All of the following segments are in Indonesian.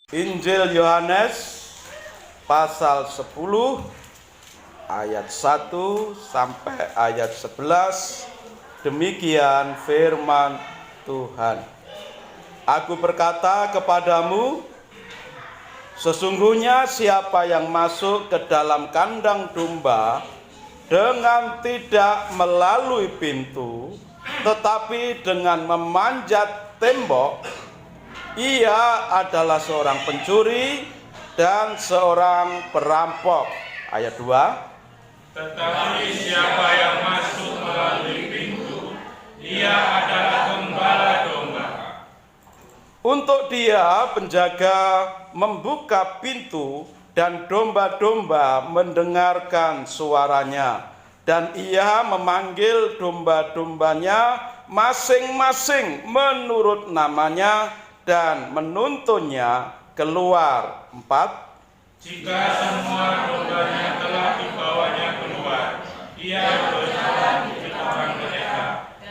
Injil Yohanes pasal 10 ayat 1 sampai ayat 11. Demikian firman Tuhan. Aku berkata kepadamu, sesungguhnya siapa yang masuk ke dalam kandang domba dengan tidak melalui pintu, tetapi dengan memanjat tembok, ia adalah seorang pencuri dan seorang perampok. Ayat 2. Tetapi siapa yang masuk melalui pintu, ia adalah gembala domba. Untuk dia penjaga membuka pintu dan domba-domba mendengarkan suaranya, dan ia memanggil domba-dombanya masing-masing menurut namanya dan menuntunnya keluar. 4. Jika semua dombanya telah dibawanya keluar, ia berjalan di depan mereka,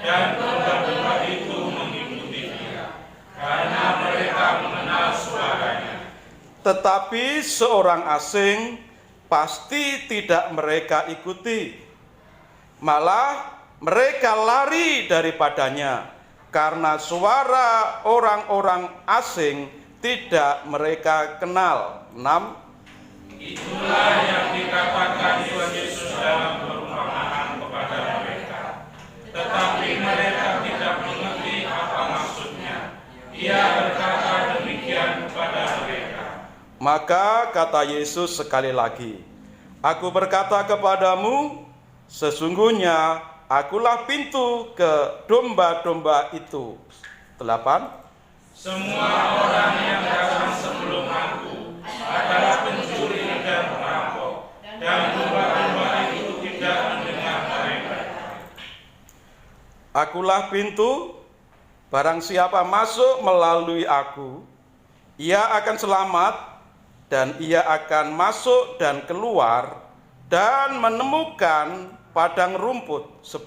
dan domba-domba itu mengikuti dia, karena mereka mengenal suaranya. Tetapi seorang asing pasti tidak mereka ikuti, malah mereka lari daripadanya, karena suara orang-orang asing tidak mereka kenal. 6. Itulah yang dikatakan Tuhan Yesus dalam perumpamaan kepada mereka. Tetapi mereka tidak mengerti apa maksudnya. Ia berkata demikian kepada mereka. Maka kata Yesus sekali lagi, aku berkata kepadamu, sesungguhnya akulah pintu ke domba-domba itu. 8. Semua orang yang datang sebelum aku adalah pencuri dan perampok, dan domba-domba itu tidak mendengar mereka. Akulah pintu, barang siapa masuk melalui aku, ia akan selamat, dan ia akan masuk dan keluar, dan menemukan padang rumput. 10.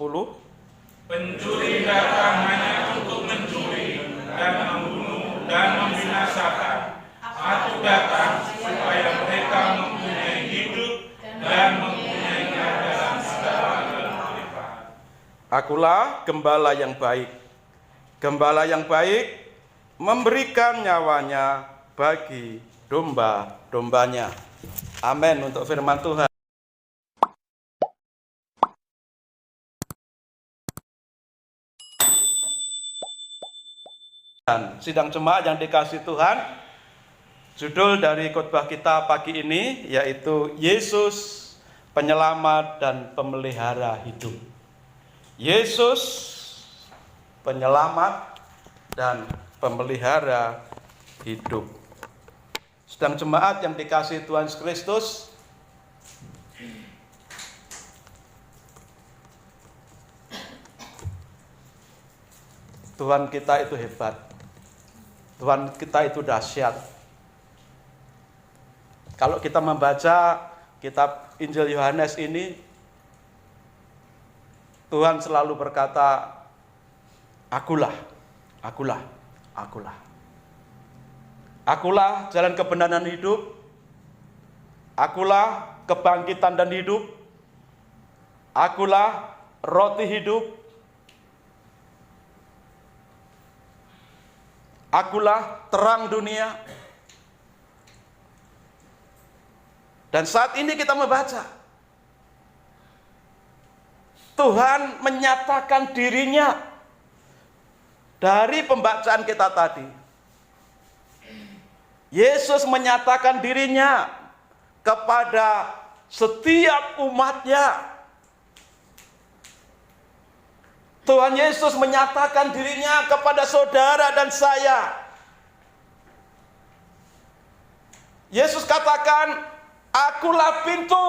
Pencuri datang hanya untuk mencuri dan membunuh dan membinasakan. Aku datang supaya mereka mempunyai hidup dan mempunyainya dalam segala kelimpahan. Akulah gembala yang baik. Gembala yang baik memberikan nyawanya bagi domba-dombanya. Amin untuk firman Tuhan. Sidang jemaat yang dikasihi Tuhan, judul dari khotbah kita pagi ini yaitu Yesus penyelamat dan pemelihara hidup. Yesus penyelamat dan pemelihara hidup. Sidang jemaat yang dikasihi Tuhan Yesus Kristus, Tuhan kita itu hebat. Tuhan kita itu dahsyat. Kalau kita membaca kitab Injil Yohanes ini, Tuhan selalu berkata, akulah, akulah, akulah. Akulah jalan kebenaran hidup, akulah kebangkitan dan hidup, akulah roti hidup, akulah terang dunia. Dan saat ini kita membaca, Tuhan menyatakan dirinya dari pembacaan kita tadi. Yesus menyatakan dirinya kepada setiap umatnya. Tuhan Yesus menyatakan dirinya kepada saudara dan saya. Yesus katakan, akulah pintu.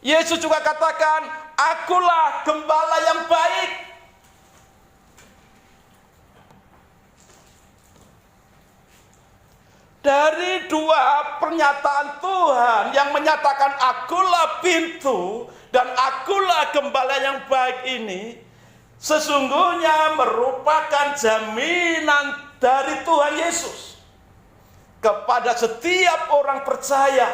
Yesus juga katakan, akulah gembala yang baik. Dari dua pernyataan Tuhan yang menyatakan akulah pintu dan akulah gembala yang baik ini, sesungguhnya merupakan jaminan dari Tuhan Yesus. kepada setiap orang percaya.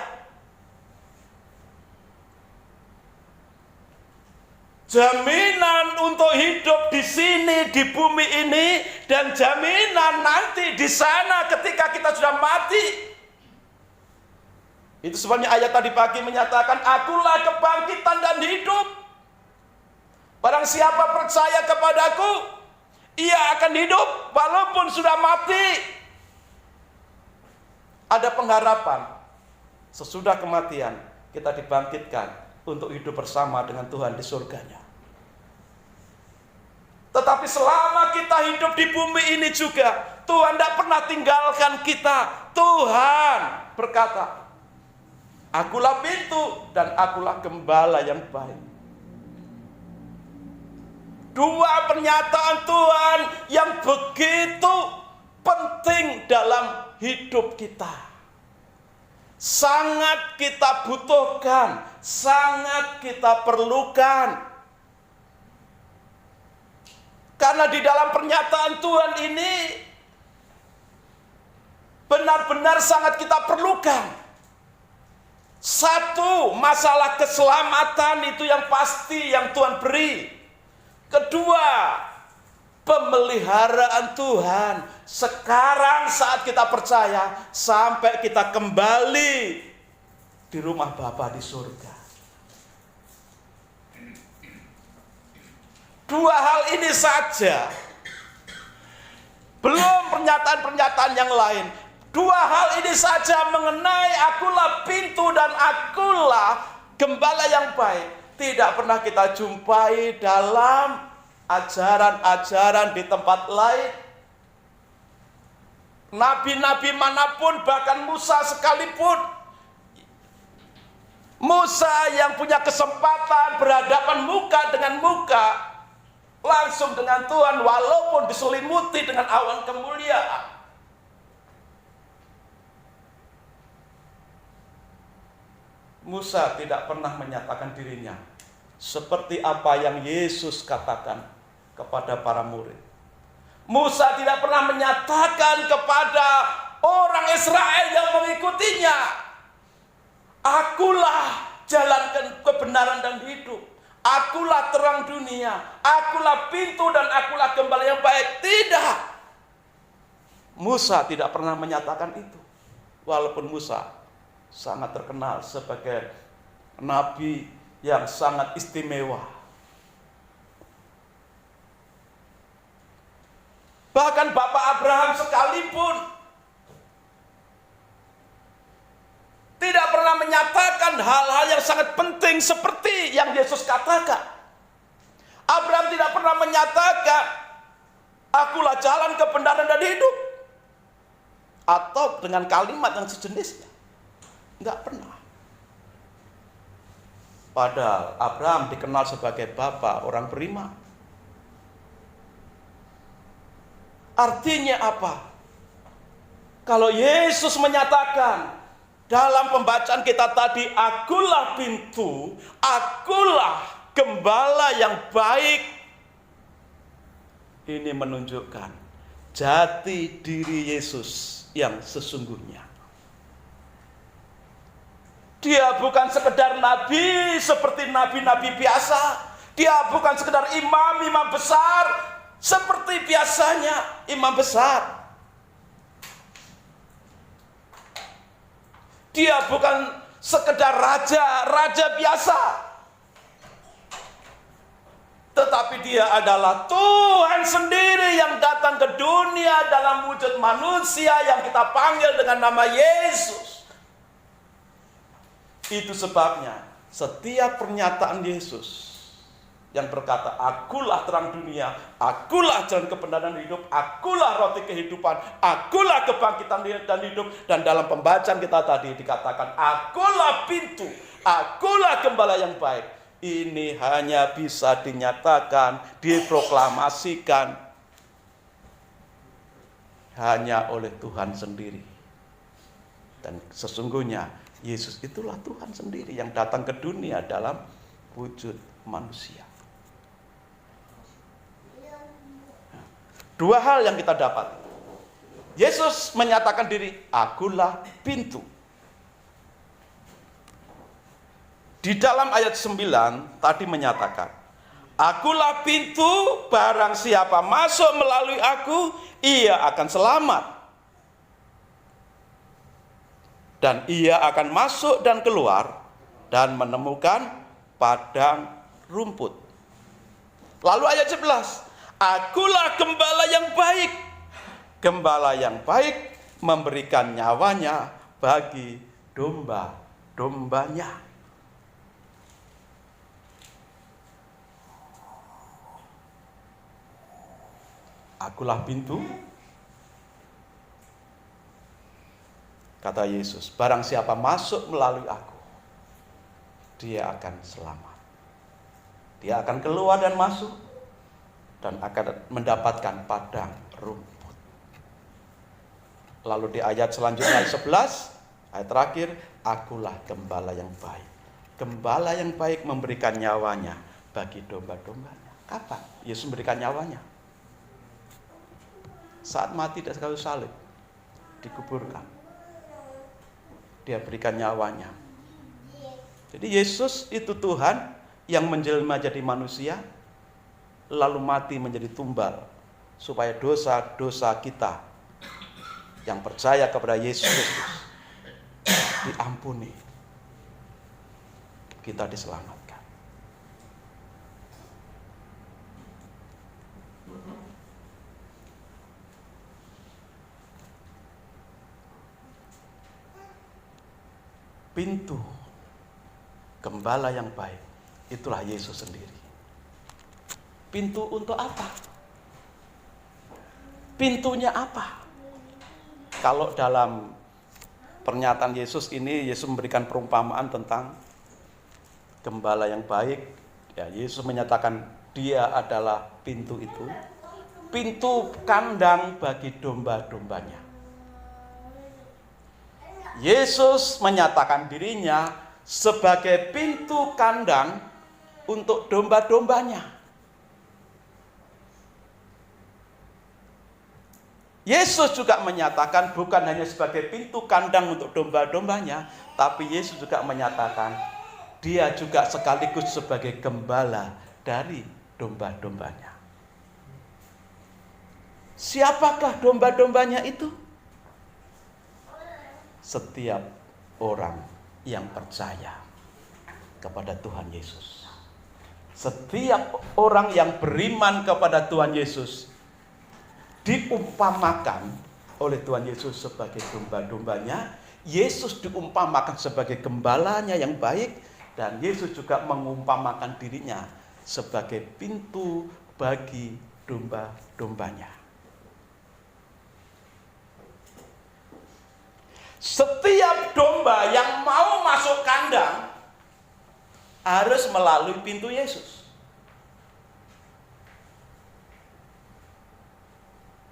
Jaminan untuk hidup di sini, di bumi ini, dan jaminan nanti di sana ketika kita sudah mati. Itu sebabnya ayat tadi pagi menyatakan, akulah kebangkitan dan hidup. Barang siapa percaya kepadaku, ia akan hidup walaupun sudah mati. Ada pengharapan. Sesudah kematian, kita dibangkitkan untuk hidup bersama dengan Tuhan di surganya. Tetapi selama kita hidup di bumi ini juga, Tuhan tidak pernah tinggalkan kita. Tuhan berkata, akulah pintu dan akulah gembala yang baik. Dua pernyataan Tuhan yang begitu penting dalam hidup kita. Sangat kita butuhkan, sangat kita perlukan. Karena di dalam pernyataan Tuhan ini benar-benar sangat kita perlukan. Satu, masalah keselamatan itu yang pasti yang Tuhan beri. Kedua, pemeliharaan Tuhan sekarang saat kita percaya sampai kita kembali di rumah Bapa di surga. Dua hal ini saja, belum pernyataan-pernyataan yang lain. Dua hal ini saja mengenai akulah pintu dan akulah gembala yang baik. Tidak pernah kita jumpai dalam ajaran-ajaran di tempat lain. Nabi-nabi manapun, bahkan Musa sekalipun. Musa yang punya kesempatan berhadapan muka dengan muka langsung dengan Tuhan walaupun diselimuti dengan awan kemuliaan. Musa tidak pernah menyatakan dirinya seperti apa yang Yesus katakan kepada para murid. Musa tidak pernah menyatakan kepada orang Israel yang mengikutinya, akulah jalan kebenaran dan hidup. Akulah terang dunia, akulah pintu dan akulah gembala yang baik. Tidak. Musa tidak pernah menyatakan itu. Walaupun Musa sangat terkenal sebagai nabi yang sangat istimewa. Bahkan Bapak Abraham sekalipun tidak pernah menyatakan hal-hal yang sangat penting seperti yang Yesus katakan. Abraham tidak pernah menyatakan, akulah jalan kebenaran dan hidup. Atau dengan kalimat yang sejenisnya. Enggak pernah. Padahal Abraham dikenal sebagai bapa orang beriman. Artinya apa? Kalau Yesus menyatakan dalam pembacaan kita tadi, akulah pintu, akulah gembala yang baik. Ini menunjukkan jati diri Yesus yang sesungguhnya. Dia bukan sekedar nabi seperti nabi-nabi biasa. Dia bukan sekedar imam-imam besar seperti biasanya imam besar. Dia bukan sekedar raja biasa. Tetapi dia adalah Tuhan sendiri yang datang ke dunia dalam wujud manusia yang kita panggil dengan nama Yesus. Itu sebabnya setiap pernyataan Yesus yang berkata, akulah terang dunia, akulah jalan kebenaran hidup, akulah roti kehidupan, akulah kebangkitan dan hidup. Dan dalam pembacaan kita tadi dikatakan, akulah pintu, akulah gembala yang baik. Ini hanya bisa dinyatakan, diproklamasikan hanya oleh Tuhan sendiri. Dan sesungguhnya Yesus itulah Tuhan sendiri yang datang ke dunia dalam wujud manusia. Dua hal yang kita dapat. Yesus menyatakan diri, akulah pintu. Di dalam ayat 9 tadi menyatakan, akulah pintu, barang siapa masuk melalui aku, ia akan selamat. Dan ia akan masuk dan keluar dan menemukan padang rumput. Lalu ayat 11, akulah gembala yang baik. Gembala yang baik memberikan nyawanya bagi domba-dombanya. Akulah pintu, kata Yesus, barang siapa masuk melalui aku, dia akan selamat. Dia akan keluar dan masuk, dan akan mendapatkan padang rumput. Lalu di ayat selanjutnya, ayat 11, ayat terakhir, akulah gembala yang baik. Gembala yang baik memberikan nyawanya bagi domba-dombanya. Kapan Yesus memberikan nyawanya? Saat mati di kayu salib, dikuburkan, dia berikan nyawanya. Jadi Yesus itu Tuhan yang menjelma jadi manusia, lalu mati menjadi tumbal, supaya dosa-dosa kita yang percaya kepada Yesus Kristus diampuni, kita diselamatkan. Pintu gembala yang baik, itulah Yesus sendiri. Pintu untuk apa? Pintunya apa? Kalau dalam pernyataan Yesus ini, Yesus memberikan perumpamaan tentang gembala yang baik. Ya, Yesus menyatakan dia adalah pintu itu. Pintu kandang bagi domba-dombanya. Yesus menyatakan dirinya sebagai pintu kandang untuk domba-dombanya. Yesus juga menyatakan bukan hanya sebagai pintu kandang untuk domba-dombanya, tapi Yesus juga menyatakan dia juga sekaligus sebagai gembala dari domba-dombanya. Siapakah domba-dombanya itu? Setiap orang yang percaya kepada Tuhan Yesus. Setiap orang yang beriman kepada Tuhan Yesus diumpamakan oleh Tuhan Yesus sebagai domba-dombanya. Yesus diumpamakan sebagai gembalanya yang baik, dan Yesus juga mengumpamakan dirinya sebagai pintu bagi domba-dombanya. Setiap domba yang mau masuk kandang harus melalui pintu Yesus.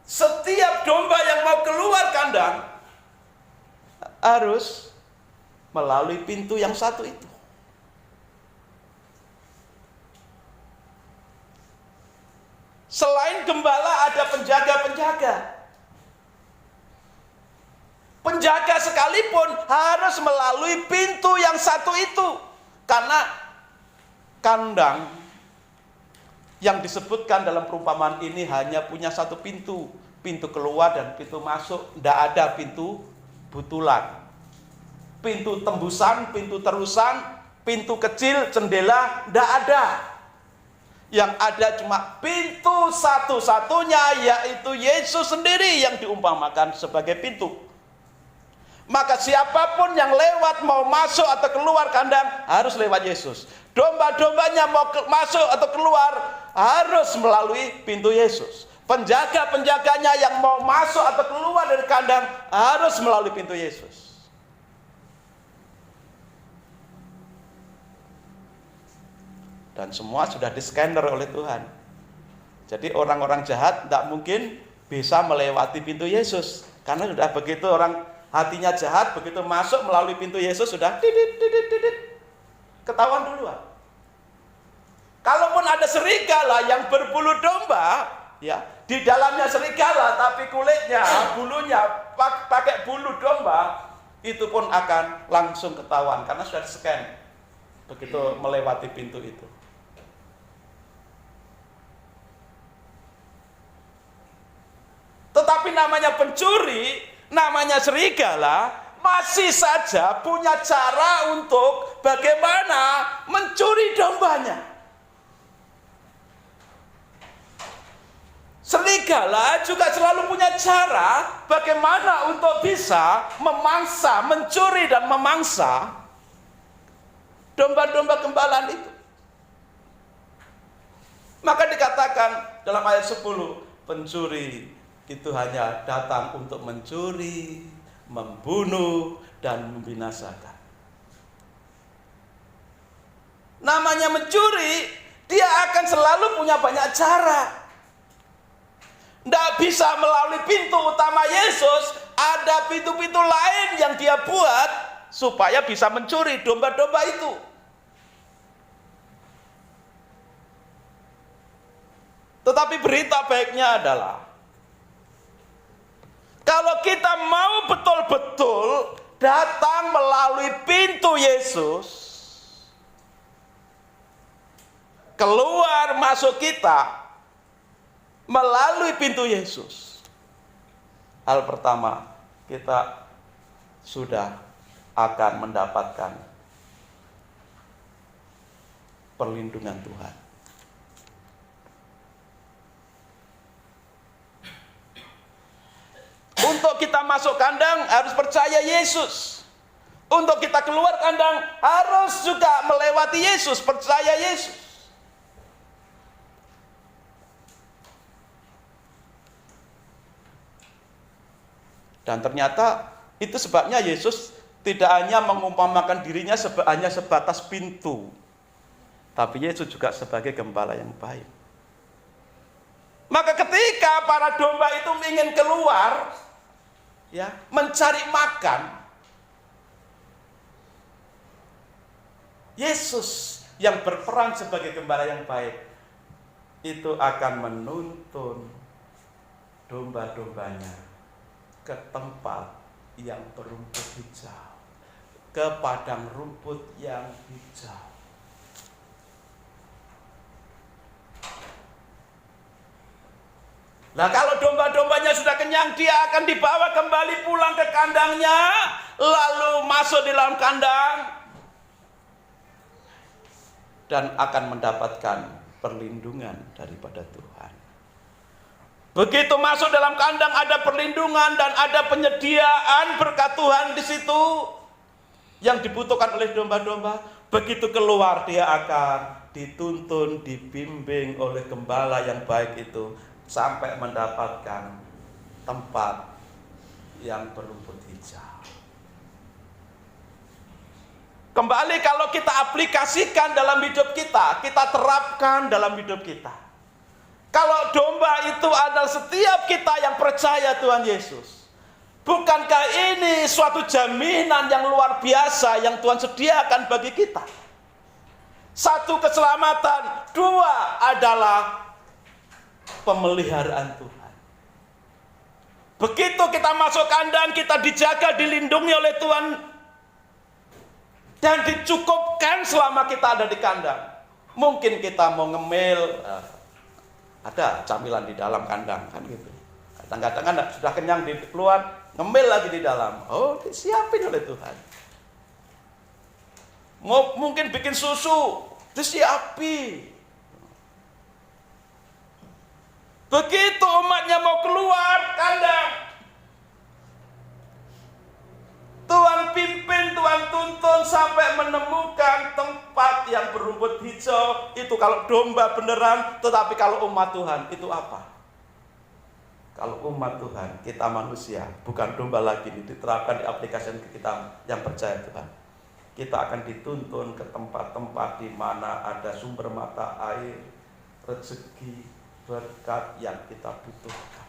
Setiap domba yang mau keluar kandang harus melalui pintu yang satu itu. Selain gembala ada penjaga-penjaga. Penjaga sekalipun harus melalui pintu yang satu itu. Karena kandang yang disebutkan dalam perumpamaan ini hanya punya satu pintu. Pintu keluar dan pintu masuk. Tidak ada pintu butulan. Pintu tembusan, pintu terusan, pintu kecil, jendela, tidak ada. Yang ada cuma pintu satu-satunya, yaitu Yesus sendiri yang diumpamakan sebagai pintu. Maka siapapun yang lewat mau masuk atau keluar kandang harus lewat Yesus. Domba-dombanya mau masuk atau keluar harus melalui pintu Yesus. Penjaga-penjaganya yang mau masuk atau keluar dari kandang harus melalui pintu Yesus. Dan semua sudah di-scanner oleh Tuhan. Jadi orang-orang jahat tidak mungkin bisa melewati pintu Yesus. Karena sudah begitu orang hatinya jahat, begitu masuk melalui pintu Yesus sudah ketahuan duluan. Kalaupun ada serigala yang berbulu domba, ya, di dalamnya serigala tapi kulitnya, bulunya pakai bulu domba, itu pun akan langsung ketahuan karena sudah di-scan begitu melewati pintu itu. Tetapi namanya pencuri, namanya serigala, masih saja punya cara untuk bagaimana mencuri dombanya. Serigala juga selalu punya cara bagaimana untuk bisa memangsa, mencuri dan memangsa domba-domba gembalaan itu. Maka dikatakan dalam ayat 10, pencuri itu hanya datang untuk mencuri, membunuh, dan membinasakan. Namanya mencuri, dia akan selalu punya banyak cara. Tidak bisa melalui pintu utama Yesus, ada pintu-pintu lain yang dia buat supaya bisa mencuri domba-domba itu. Tetapi berita baiknya adalah, kalau kita mau betul-betul datang melalui pintu Yesus, keluar masuk kita melalui pintu Yesus. Hal pertama, kita sudah akan mendapatkan perlindungan Tuhan. Untuk kita masuk kandang harus percaya Yesus. Untuk kita keluar kandang harus juga melewati Yesus, percaya Yesus. Dan ternyata itu sebabnya Yesus tidak hanya mengumpamakan dirinya hanya sebatas pintu, tapi Yesus juga sebagai gembala yang baik. Maka ketika para domba itu ingin keluar, ya, mencari makan, Yesus yang berperan sebagai gembala yang baik itu akan menuntun domba-dombanya ke tempat yang berumput hijau, ke padang rumput yang hijau. Nah, kalau domba-dombanya sudah kenyang, dia akan dibawa kembali pulang ke kandangnya, lalu masuk di dalam kandang dan akan mendapatkan perlindungan daripada Tuhan. Begitu masuk dalam kandang ada perlindungan dan ada penyediaan berkat Tuhan di situ yang dibutuhkan oleh domba-domba. Begitu keluar dia akan dituntun, dibimbing oleh gembala yang baik itu sampai mendapatkan tempat yang berumput hijau. Kembali kalau kita aplikasikan dalam hidup kita, kita terapkan dalam hidup kita. Kalau domba itu adalah setiap kita yang percaya Tuhan Yesus, bukankah ini suatu jaminan yang luar biasa yang Tuhan sediakan bagi kita? Satu, keselamatan. Dua, adalah pemeliharaan Tuhan. Begitu kita masuk kandang, kita dijaga, dilindungi oleh Tuhan, dan dicukupkan selama kita ada di kandang. Mungkin kita mau ngemil, ada camilan di dalam kandang, kan gitu. Kadang-kadang kan sudah kenyang di keluar, ngemil lagi di dalam. Oh, disiapin oleh Tuhan. Mau mungkin bikin susu, disiapin. Begitu umatnya mau keluar kandang, Tuhan pimpin, Tuhan tuntun sampai menemukan tempat yang berumput hijau. Itu kalau domba beneran. Tetapi kalau umat Tuhan itu apa? Kalau umat Tuhan, kita manusia, bukan domba lagi, diterapkan di aplikasi kita yang percaya Tuhan. Kita akan dituntun ke tempat-tempat di mana ada sumber mata air, rezeki, berkat yang kita butuhkan.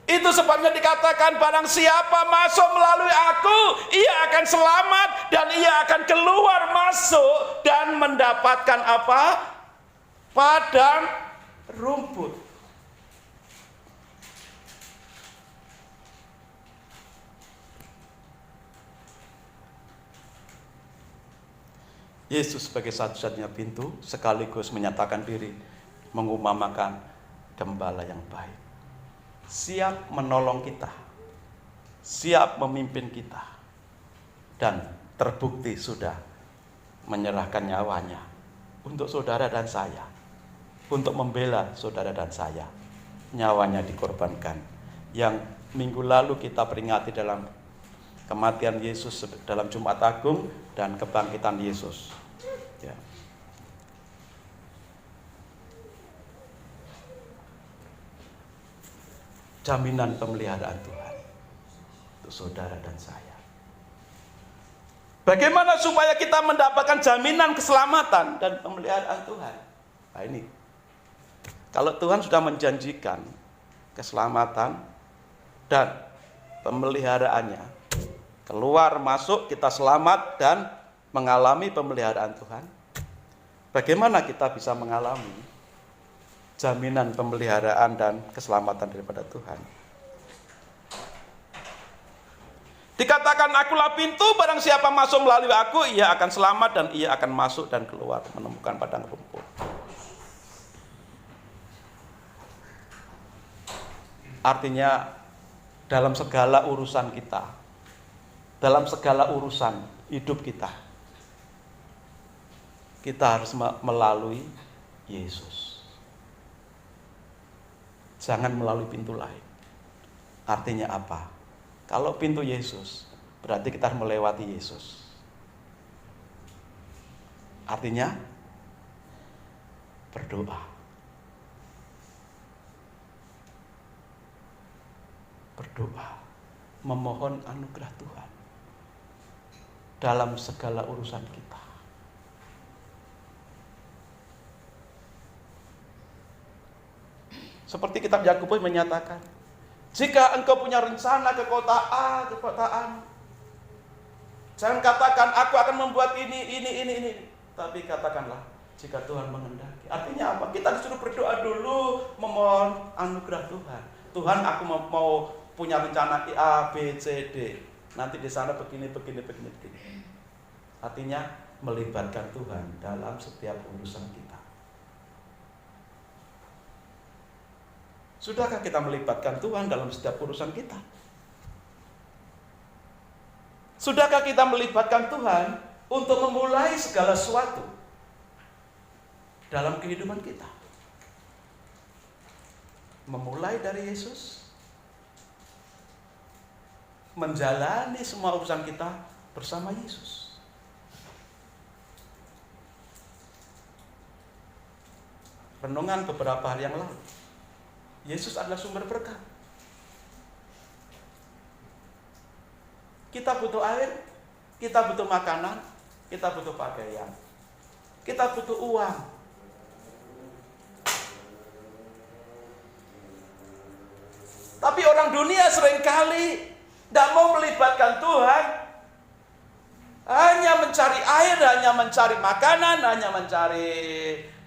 Itu sebabnya dikatakan barang siapa masuk melalui aku, ia akan selamat dan ia akan keluar masuk dan mendapatkan apa? Padang rumput. Yesus sebagai satu-satunya pintu sekaligus menyatakan diri, mengumamakan gembala yang baik. Siap menolong kita, siap memimpin kita, dan terbukti sudah menyerahkan nyawanya untuk saudara dan saya, untuk membela saudara dan saya. Nyawanya dikorbankan. Yang minggu lalu kita peringati dalam kematian Yesus dalam Jumat Agung dan kebangkitan Yesus. Ya. Jaminan pemeliharaan Tuhan untuk saudara dan saya. Bagaimana supaya kita mendapatkan jaminan keselamatan dan pemeliharaan Tuhan? Nah ini, kalau Tuhan sudah menjanjikan keselamatan dan pemeliharaannya, keluar masuk kita selamat dan mengalami pemeliharaan Tuhan. Bagaimana kita bisa mengalami jaminan pemeliharaan dan keselamatan daripada Tuhan? Dikatakan, akulah pintu, barang siapa masuk melalui aku, ia akan selamat dan ia akan masuk dan keluar menemukan padang rumput. Artinya dalam segala urusan kita, dalam segala urusan hidup kita, kita harus melalui Yesus. Jangan melalui pintu lain. Artinya apa? Kalau pintu Yesus, berarti kita harus melewati Yesus. Artinya berdoa. Berdoa, memohon anugerah Tuhan dalam segala urusan kita. Seperti kitab Yakobus menyatakan, jika engkau punya rencana ke kota A, ke kota A, jangan katakan aku akan membuat ini. Tapi katakanlah, jika Tuhan menghendaki. Artinya apa? Kita disuruh berdoa dulu, memohon anugerah Tuhan. Tuhan, aku mau punya rencana A, B, C, D. Nanti di sana begini. Artinya melibatkan Tuhan dalam setiap urusan kita. Sudahkah kita melibatkan Tuhan dalam setiap urusan kita? Sudahkah kita melibatkan Tuhan untuk memulai segala sesuatu dalam kehidupan kita? Memulai dari Yesus, menjalani semua urusan kita bersama Yesus. Renungan beberapa hari yang lalu, Yesus adalah sumber berkat. Kita butuh air, kita butuh makanan, kita butuh pakaian, kita butuh uang. Tapi orang dunia seringkali tidak mau melibatkan Tuhan, hanya mencari air, hanya mencari makanan, hanya mencari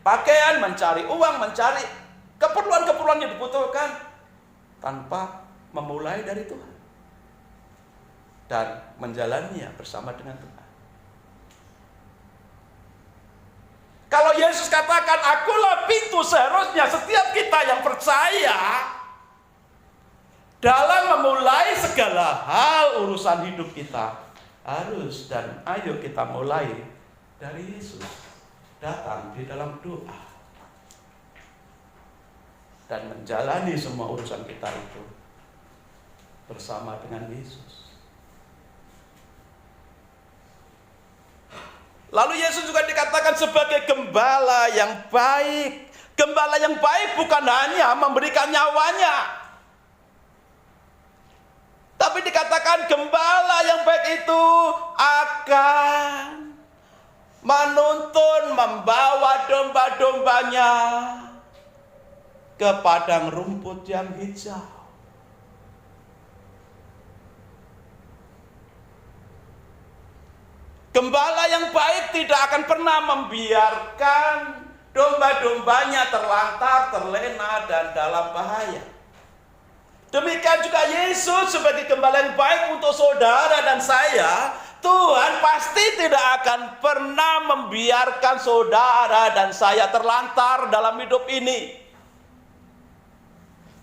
pakaian, mencari uang, mencari keperluan-keperluan yang dibutuhkan tanpa memulai dari Tuhan dan menjalaninya bersama dengan Tuhan. Kalau Yesus katakan, akulah pintu, seharusnya setiap kita yang percaya dalam memulai segala hal urusan hidup kita harus dan ayo kita mulai dari Yesus, datang di dalam doa dan menjalani semua urusan kita itu bersama dengan Yesus. Lalu Yesus juga dikatakan sebagai gembala yang baik. Gembala yang baik bukan hanya memberikan nyawanya, tapi dikatakan gembala yang baik itu akan menuntun, membawa domba-dombanya ke padang rumput yang hijau. Gembala yang baik tidak akan pernah membiarkan domba-dombanya terlantar, terlena, dan dalam bahaya. Demikian juga Yesus sebagai gembala yang baik untuk saudara dan saya. Tuhan pasti tidak akan pernah membiarkan saudara dan saya terlantar dalam hidup ini.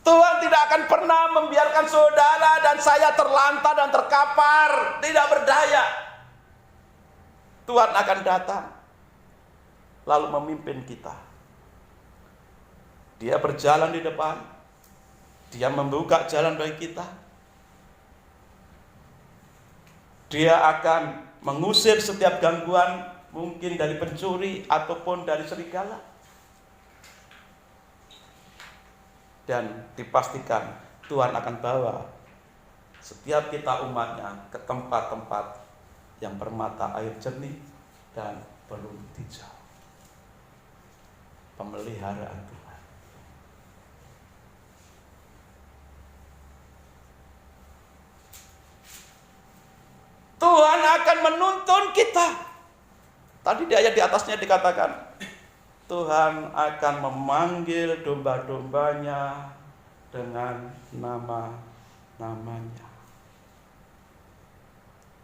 Tuhan tidak akan pernah membiarkan saudara dan saya terlantar dan terkapar, tidak berdaya. Tuhan akan datang, lalu memimpin kita. Dia berjalan di depan, Dia membuka jalan bagi kita. Dia akan mengusir setiap gangguan, mungkin dari pencuri ataupun dari serigala. Dan dipastikan Tuhan akan bawa setiap kita umatnya ke tempat-tempat yang bermata air jernih dan berumput hijau. Pemeliharaan Tuhan. Tuhan akan menuntun kita. Tadi di ayat di atasnya dikatakan, Tuhan akan memanggil domba-dombanya dengan nama-namanya.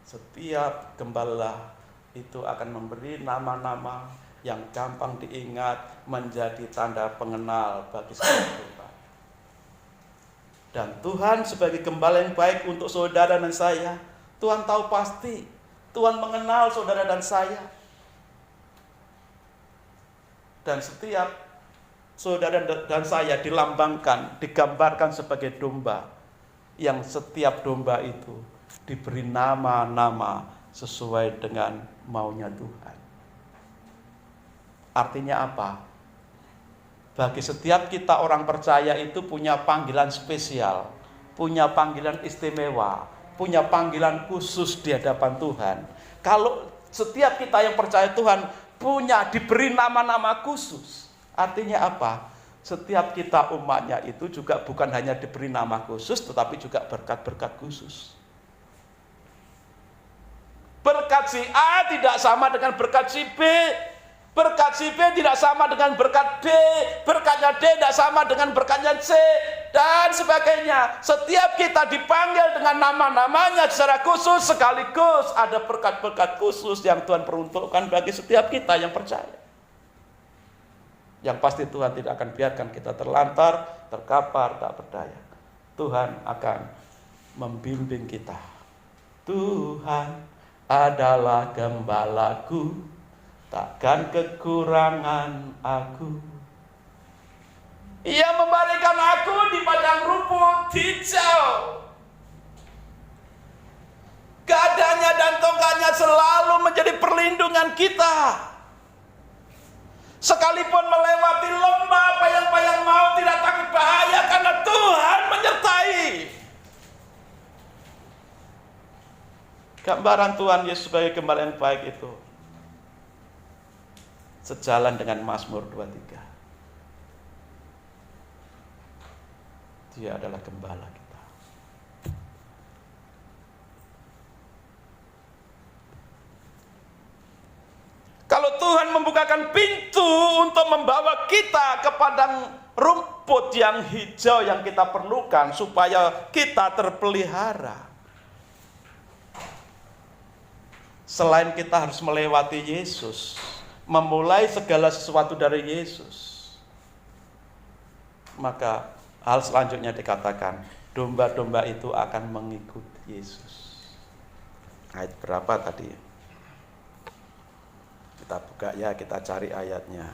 Setiap gembala itu akan memberi nama-nama yang gampang diingat, menjadi tanda pengenal bagi setiap domba. Dan Tuhan sebagai gembala yang baik untuk saudara dan saya, Tuhan tahu pasti, Tuhan mengenal saudara dan saya. Dan setiap saudara dan saya dilambangkan, digambarkan sebagai domba, yang setiap domba itu diberi nama-nama sesuai dengan maunya Tuhan. Artinya apa? Bagi setiap kita orang percaya itu punya panggilan spesial, punya panggilan istimewa, punya panggilan khusus di hadapan Tuhan. Kalau setiap kita yang percaya Tuhan diberi nama-nama khusus. Artinya apa? Setiap kita umatnya itu juga bukan hanya diberi nama khusus, tetapi juga berkat-berkat khusus. Berkat si A tidak sama dengan berkat si B. Berkat si B tidak sama dengan berkat D. Berkatnya D tidak sama dengan berkatnya C. Dan sebagainya. Setiap kita dipanggil dengan nama-namanya secara khusus, sekaligus ada berkat-berkat khusus yang Tuhan peruntukkan bagi setiap kita yang percaya. Yang pasti Tuhan tidak akan biarkan kita terlantar, terkapar, tak berdaya. Tuhan akan membimbing kita. Tuhan adalah gembalaku, takkan kekurangan aku. Ia membaringkan aku di padang rumput hijau. Gadanya dan tongkatnya selalu menjadi perlindungan kita. Sekalipun melewati lembah bayang-bayang maut, tidak takut bahaya karena Tuhan menyertai. Gambaran Tuhan Yesus sebagai gembala yang baik itu sejalan dengan Mazmur 23. Dia adalah gembala kita. Kalau Tuhan membukakan pintu untuk membawa kita ke padang rumput yang hijau yang kita perlukan supaya kita terpelihara, selain kita harus melewati Yesus, memulai segala sesuatu dari Yesus, maka hal selanjutnya dikatakan, domba-domba itu akan mengikut Yesus. Ayat berapa tadi? Kita buka ya, kita cari ayatnya.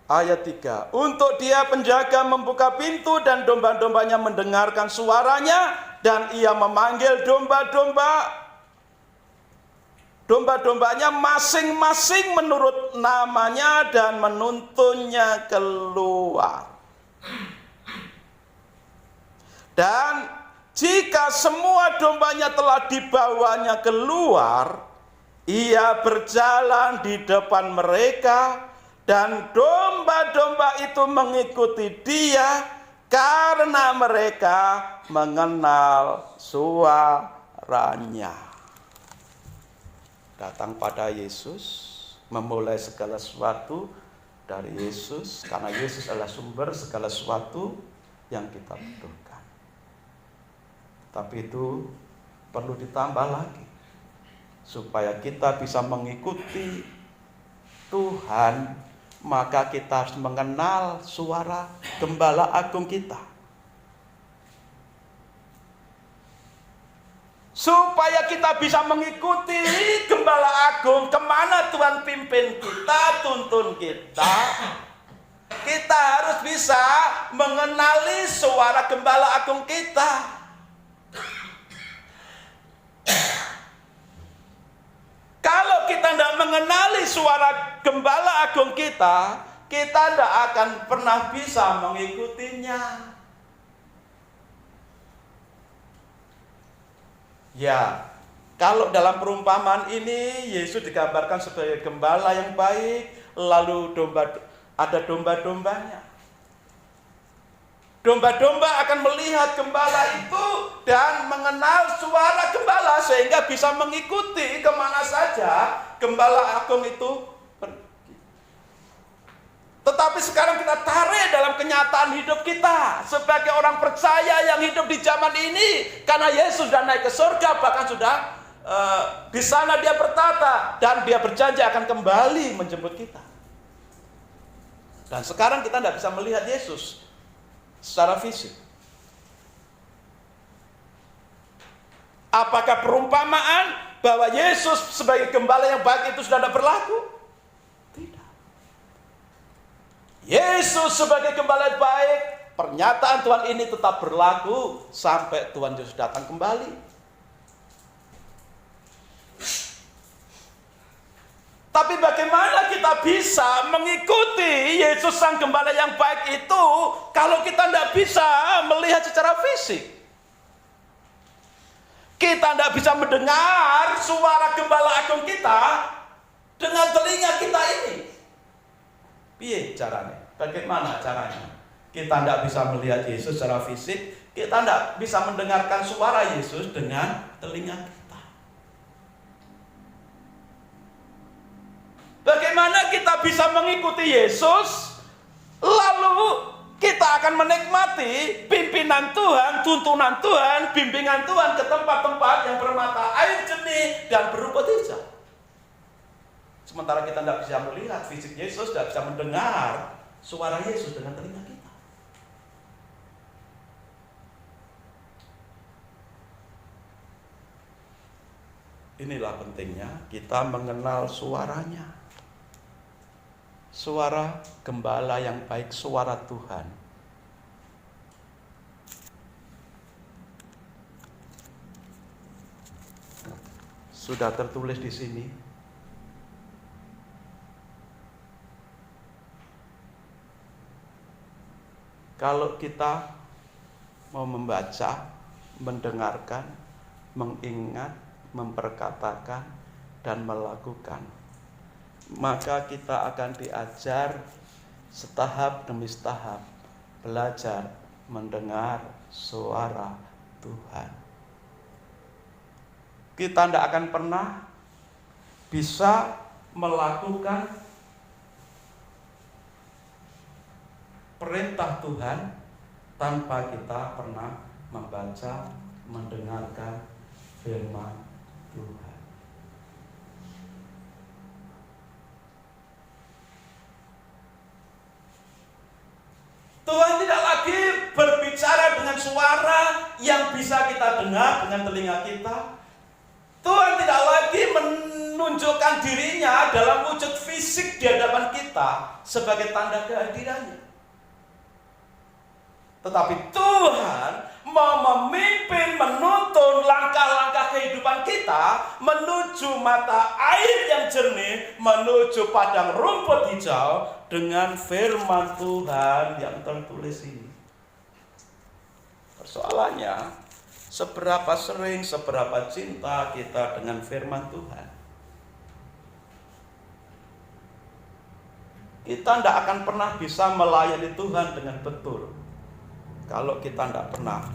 Ayat 3. Untuk dia penjaga membuka pintu dan domba-dombanya mendengarkan suaranya, dan ia memanggil domba-dombanya masing-masing menurut namanya dan menuntunnya keluar. Dan jika semua dombanya telah dibawanya keluar, ia berjalan di depan mereka, dan domba-domba itu mengikuti dia, karena mereka mengenal suaranya. Datang pada Yesus, memulai segala sesuatu dari Yesus, karena Yesus adalah sumber segala sesuatu yang kita butuhkan. Tapi itu perlu ditambah lagi, supaya kita bisa mengikuti Tuhan, maka kita harus mengenal suara Gembala Agung kita. Supaya kita bisa mengikuti Gembala Agung, kemana Tuhan pimpin kita, tuntun kita, kita harus bisa mengenali suara Gembala Agung kita. Kalau kita tidak mengenali suara Gembala Agung kita, kita tidak akan pernah bisa mengikutinya. Ya, kalau dalam perumpamaan ini Yesus digambarkan sebagai gembala yang baik, lalu ada domba-dombanya. Domba-domba akan melihat gembala itu dan mengenal suara gembala sehingga bisa mengikuti kemana saja Gembala Agung itu pergi. Tetapi sekarang kita tarik dalam kenyataan hidup kita sebagai orang percaya yang hidup di zaman ini, karena Yesus sudah naik ke surga, bahkan sudah di sana dia bertata dan dia berjanji akan kembali menjemput kita. Dan sekarang kita tidak bisa melihat Yesus secara fisik. Apakah perumpamaan bahwa Yesus sebagai gembala yang baik itu sudah tidak berlaku? Tidak. Yesus sebagai gembala yang baik, pernyataan Tuhan ini tetap berlaku sampai Tuhan Yesus datang kembali. Tapi bagaimana kita bisa mengikuti Yesus sang gembala yang baik itu kalau kita tidak bisa melihat secara fisik? Kita tidak bisa mendengar suara Gembala Agung kita dengan telinga kita ini. Piye caranya? Bagaimana caranya? Kita tidak bisa melihat Yesus secara fisik, kita tidak bisa mendengarkan suara Yesus dengan telinga kita. Bagaimana kita bisa mengikuti Yesus, lalu kita akan menikmati pimpinan Tuhan, tuntunan Tuhan, bimbingan Tuhan ke tempat-tempat yang bermata air jernih dan berumput hijau. Sementara kita tidak bisa melihat fisik Yesus, tidak bisa mendengar suara Yesus dengan telinga kita. Inilah pentingnya kita mengenal suaranya. Suara gembala yang baik, suara Tuhan. Sudah tertulis di sini. Kalau kita mau membaca, mendengarkan, mengingat, memperkatakan, dan melakukan, maka kita akan diajar setahap demi setahap belajar mendengar suara Tuhan. Kita tidak akan pernah bisa melakukan perintah Tuhan tanpa kita pernah membaca, mendengarkan firman Tuhan. Tuhan tidak lagi berbicara dengan suara yang bisa kita dengar dengan telinga kita. Tuhan tidak lagi menunjukkan dirinya dalam wujud fisik di hadapan kita sebagai tanda kehadirannya. Tetapi Tuhan mau memimpin, menuntun langkah-langkah kehidupan kita menuju mata air yang jernih, menuju padang rumput hijau dengan firman Tuhan yang tertulis ini. Persoalannya, seberapa sering, seberapa cinta kita dengan firman Tuhan. Kita tidak akan pernah bisa melayani Tuhan dengan betul kalau kita tidak pernah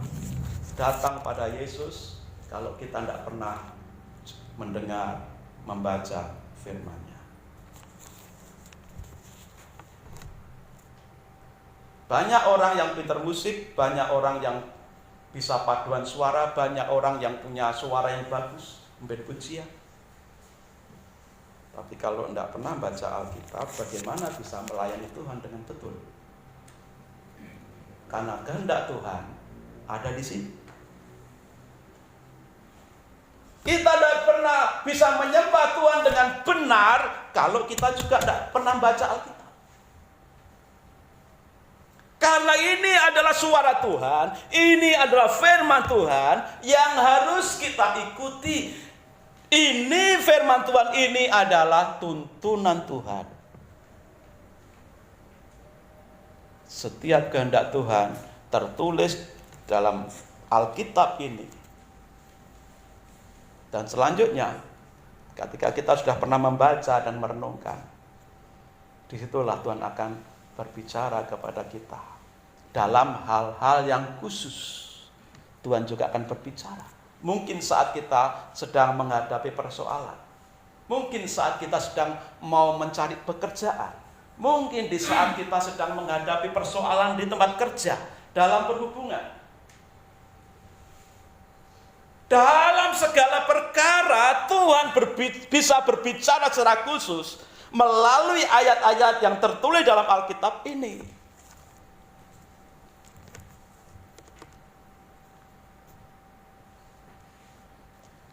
datang pada Yesus, kalau kita tidak pernah mendengar, membaca firman-Nya. Banyak orang yang pintar musik, banyak orang yang bisa paduan suara, banyak orang yang punya suara yang bagus, memberi pujian. Tapi kalau tidak pernah baca Alkitab, bagaimana bisa melayani Tuhan dengan betul? Karena kehendak Tuhan ada di sini. Kita tidak pernah bisa menyembah Tuhan dengan benar kalau kita juga tidak pernah baca Alkitab. Karena ini adalah suara Tuhan, ini adalah firman Tuhan yang harus kita ikuti. Ini firman Tuhan, ini adalah tuntunan Tuhan. Setiap kehendak Tuhan tertulis dalam Alkitab ini. Dan selanjutnya, ketika kita sudah pernah membaca dan merenungkan, disitulah Tuhan akan berbicara kepada kita. Dalam hal-hal yang khusus, Tuhan juga akan berbicara. Mungkin saat kita sedang menghadapi persoalan. Mungkin saat kita sedang mau mencari pekerjaan. Mungkin di saat kita sedang menghadapi persoalan di tempat kerja, dalam perhubungan. Dalam segala perkara Tuhan bisa berbicara secara khusus melalui ayat-ayat yang tertulis dalam Alkitab ini.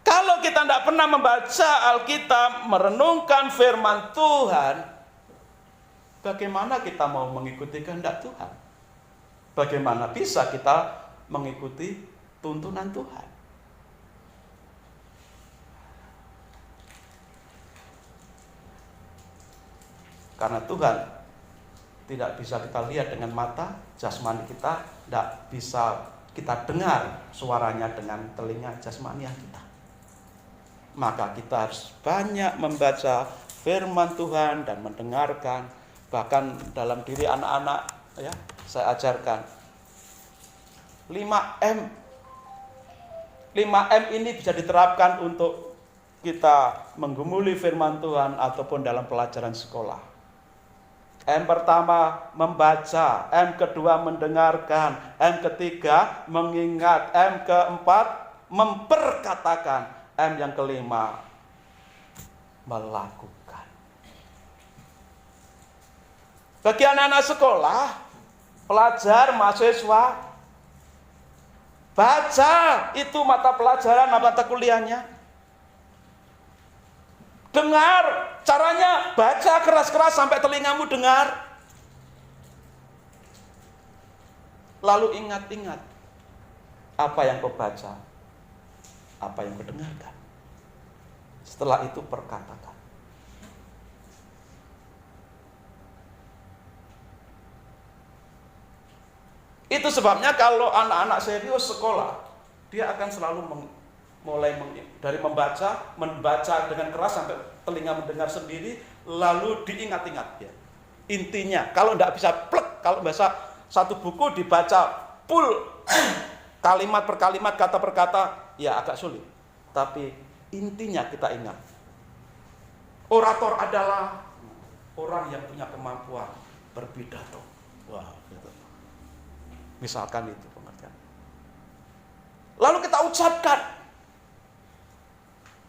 Kalau kita tidak pernah membaca Alkitab, merenungkan firman Tuhan, bagaimana kita mau mengikuti kehendak Tuhan? Bagaimana bisa kita mengikuti tuntunan Tuhan? Karena Tuhan tidak bisa kita lihat dengan mata jasmani kita, tidak bisa kita dengar suaranya dengan telinga jasmani kita. Maka kita harus banyak membaca firman Tuhan dan mendengarkan. Bahkan dalam diri anak-anak, ya, saya ajarkan 5M. 5M ini bisa diterapkan untuk kita menggumuli firman Tuhan ataupun dalam pelajaran sekolah. M pertama membaca, M kedua mendengarkan, M ketiga mengingat, M keempat memperkatakan, M yang kelima melakukan. Bagi anak-anak sekolah, pelajar, mahasiswa, baca itu mata pelajaran, mata kuliahnya. Dengar, caranya baca keras-keras sampai telingamu dengar. Lalu ingat-ingat apa yang kau baca, apa yang kau dengarkan. Setelah itu perkatakan. Itu sebabnya kalau anak-anak serius sekolah, dia akan selalu dari membaca dengan keras sampai telinga mendengar sendiri, lalu diingat-ingat ya. Intinya, kalau tidak bisa plek, kalau bahasa satu buku dibaca full kalimat per kalimat, kata per kata, ya agak sulit. Tapi intinya kita ingat. Orator adalah orang yang punya kemampuan berpidato. Wah, gitu. Misalkan itu pengertian. Lalu kita ucapkan.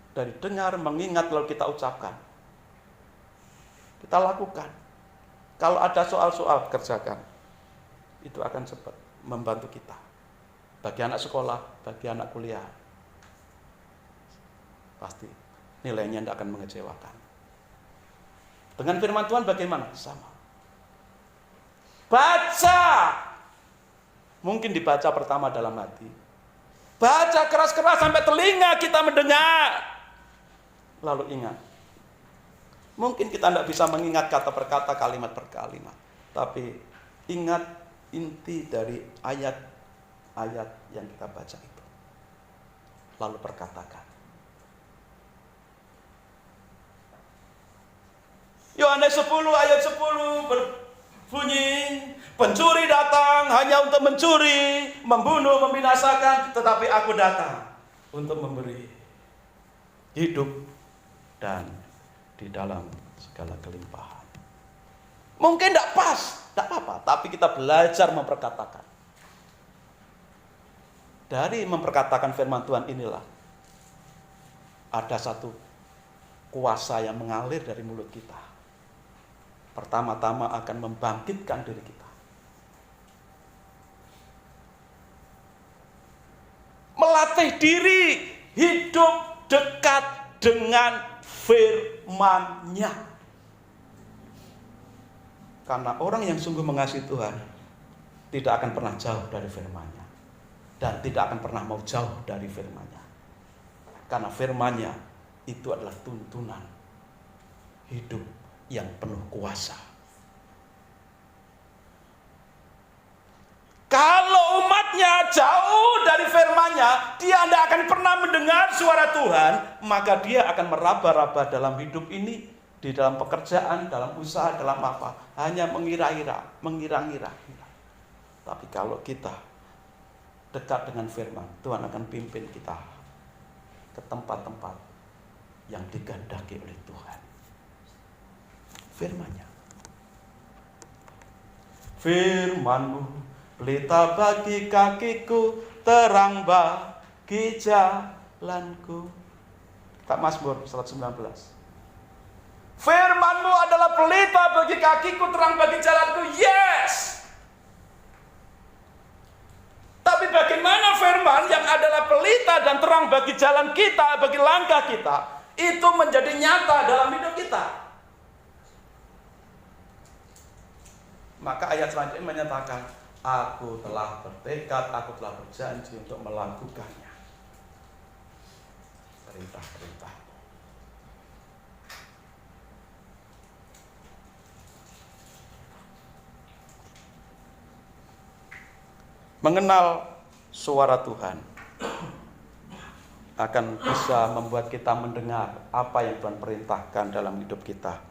Dari dengar, mengingat, lalu kita ucapkan. Kita lakukan. Kalau ada soal-soal, kerjakan. Itu akan cepat membantu kita. Bagi anak sekolah, bagi anak kuliah. Pasti nilainya tidak akan mengecewakan. Dengan firman Tuhan bagaimana? Sama. Baca. Mungkin dibaca pertama dalam hati. Baca keras-keras sampai telinga kita mendengar. Lalu ingat. Mungkin kita tidak bisa mengingat kata per kata, kalimat per kalimat. Tapi ingat inti dari ayat-ayat yang kita baca itu. Lalu perkatakan. Yohanes 10 ayat 10 berbunyi, Pencuri datang hanya untuk mencuri, membunuh, membinasakan, tetapi aku datang untuk memberi hidup dan di dalam segala kelimpahan. Mungkin tidak pas, tidak apa-apa, tapi kita belajar memperkatakan. Dari memperkatakan firman Tuhan inilah ada satu kuasa yang mengalir dari mulut kita. Pertama-tama akan membangkitkan diri kita. Melatih diri hidup dekat dengan firman-Nya. Karena orang yang sungguh mengasihi Tuhan tidak akan pernah jauh dari firman-Nya. Dan tidak akan pernah mau jauh dari firman-Nya. Karena firman-Nya itu adalah tuntunan hidup yang penuh kuasa. Kalau umatnya jauh dari firman-Nya, dia tidak akan pernah mendengar suara Tuhan, maka dia akan meraba-raba dalam hidup ini, di dalam pekerjaan, dalam usaha, dalam apa, hanya mengira-ngira. Tapi kalau kita dekat dengan firman, Tuhan akan pimpin kita ke tempat-tempat yang digandaki oleh Tuhan. Firman-Nya. Firman-Mu pelita bagi kakiku, terang bagi jalanku. Kak Mazmur 119. Firman-Mu adalah pelita bagi kakiku, terang bagi jalanku. Yes. Tapi bagaimana firman yang adalah pelita dan terang bagi jalan kita, bagi langkah kita, itu menjadi nyata dalam hidup kita? Maka ayat selanjutnya menyatakan, aku telah bertekad, aku telah berjanji untuk melakukannya. Perintah-perintah. Mengenal suara Tuhan akan bisa membuat kita mendengar apa yang Tuhan perintahkan dalam hidup kita.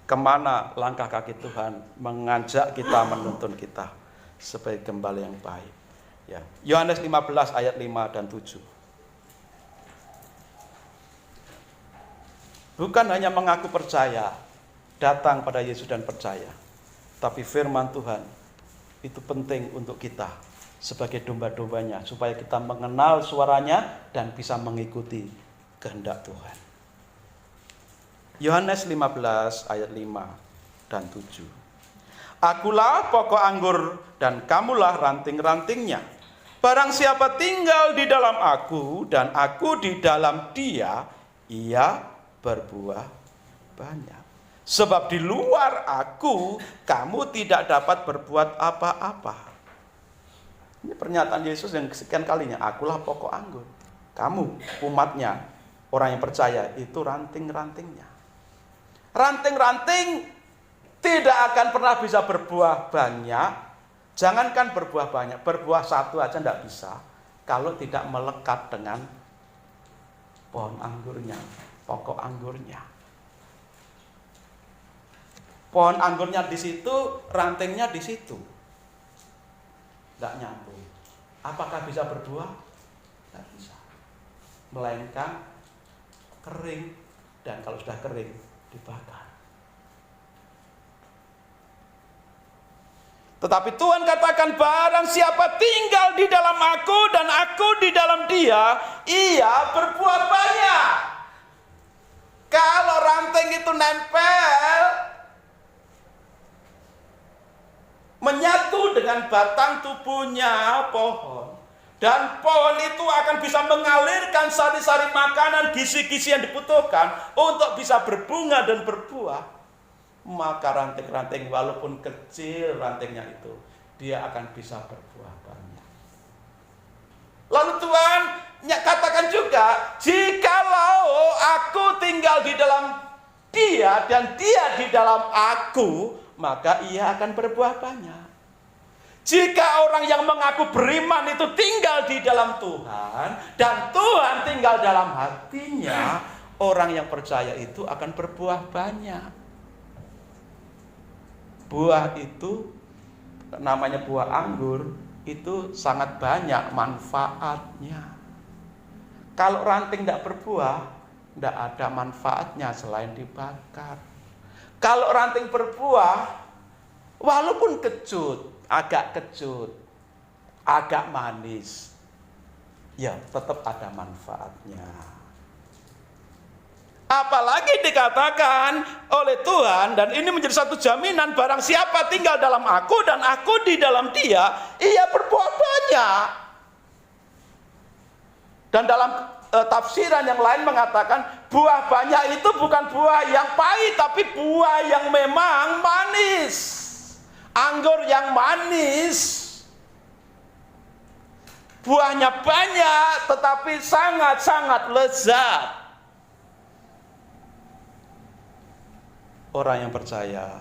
Kemana langkah kaki Tuhan mengajak kita, menuntun kita sebagai gembala yang baik. Ya. Yohanes 15 ayat 5 dan 7. Bukan hanya mengaku percaya, datang pada Yesus dan percaya, tapi firman Tuhan itu penting untuk kita sebagai domba-dombanya, supaya kita mengenal suaranya dan bisa mengikuti kehendak Tuhan. Yohanes 15 ayat 5 dan 7. Akulah pokok anggur dan kamulah ranting-rantingnya. Barang siapa tinggal di dalam aku dan aku di dalam dia, ia berbuah banyak. Sebab di luar aku, kamu tidak dapat berbuat apa-apa. Ini pernyataan Yesus yang kesekian kalinya. Akulah pokok anggur. Kamu, umatnya, orang yang percaya, itu ranting-rantingnya. Ranting-ranting tidak akan pernah bisa berbuah banyak. Jangankan berbuah banyak, berbuah satu aja tidak bisa kalau tidak melekat dengan pohon anggurnya, pokok anggurnya. Pohon anggurnya di situ, rantingnya di situ. Tidak nyambung. Apakah bisa berbuah? Tidak bisa. Melainkan kering, dan kalau sudah kering dibakar. Tetapi Tuhan katakan, barang siapa tinggal di dalam aku dan aku di dalam dia, ia berbuah banyak. Kalau ranting itu nempel, menyatu dengan batang tubuhnya pohon, dan pohon itu akan bisa mengalirkan sari-sari makanan, gizi-gizi yang dibutuhkan untuk bisa berbunga dan berbuah, maka ranting-ranting walaupun kecil rantingnya itu, dia akan bisa berbuah banyak. Lalu Tuhan katakan juga, jikalau aku tinggal di dalam dia dan dia di dalam aku, maka ia akan berbuah banyak. Jika orang yang mengaku beriman itu tinggal di dalam Tuhan dan Tuhan tinggal dalam hatinya, orang yang percaya itu akan berbuah banyak. Buah itu namanya buah anggur itu sangat banyak manfaatnya. Kalau ranting tidak berbuah, tidak ada manfaatnya selain dibakar. Kalau ranting berbuah, walaupun agak kecut, agak manis, ya tetap ada manfaatnya. Apalagi dikatakan oleh Tuhan, dan ini menjadi satu jaminan, barang siapa tinggal dalam aku dan aku di dalam dia, ia berbuah banyak. Dan dalam tafsiran yang lain mengatakan buah banyak itu bukan buah yang pahit, tapi buah yang memang manis. Anggur yang manis. Buahnya banyak tetapi sangat-sangat lezat. Orang yang percaya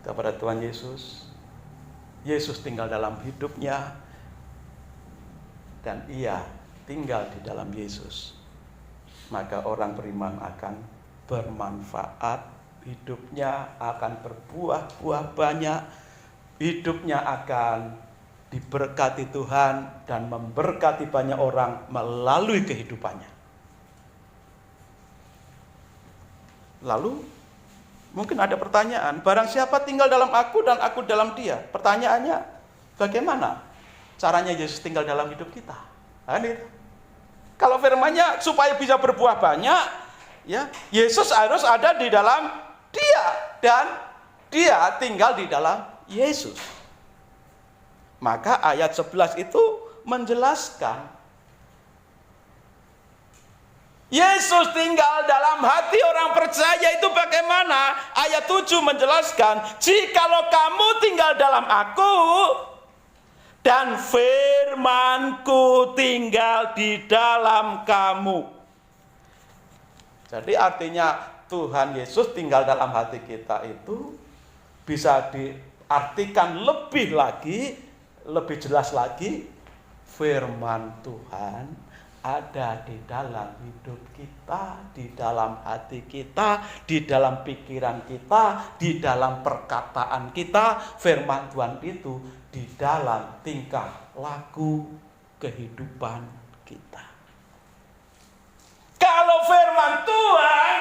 kepada Tuhan Yesus, Yesus tinggal dalam hidupnya, dan ia tinggal di dalam Yesus, maka orang beriman akan bermanfaat, hidupnya akan berbuah-buah banyak, hidupnya akan diberkati Tuhan dan memberkati banyak orang melalui kehidupannya. Lalu mungkin ada pertanyaan, barang siapa tinggal dalam aku dan aku dalam dia. Pertanyaannya, bagaimana caranya Yesus tinggal dalam hidup kita? Kalau firman-Nya supaya bisa berbuah banyak, ya, Yesus harus ada di dalam dia dan dia tinggal di dalam Yesus. Maka ayat 11 itu menjelaskan Yesus tinggal dalam hati orang percaya itu bagaimana? Ayat 7 menjelaskan, jikalau kamu tinggal dalam aku dan firman-Ku tinggal di dalam kamu. Jadi artinya Tuhan Yesus tinggal dalam hati kita itu bisa diartikan lebih lagi, lebih jelas lagi, firman Tuhan ada di dalam hidup kita, di dalam hati kita, di dalam pikiran kita, di dalam perkataan kita. Firman Tuhan itu di dalam tingkah laku kehidupan kita. Kalau firman Tuhan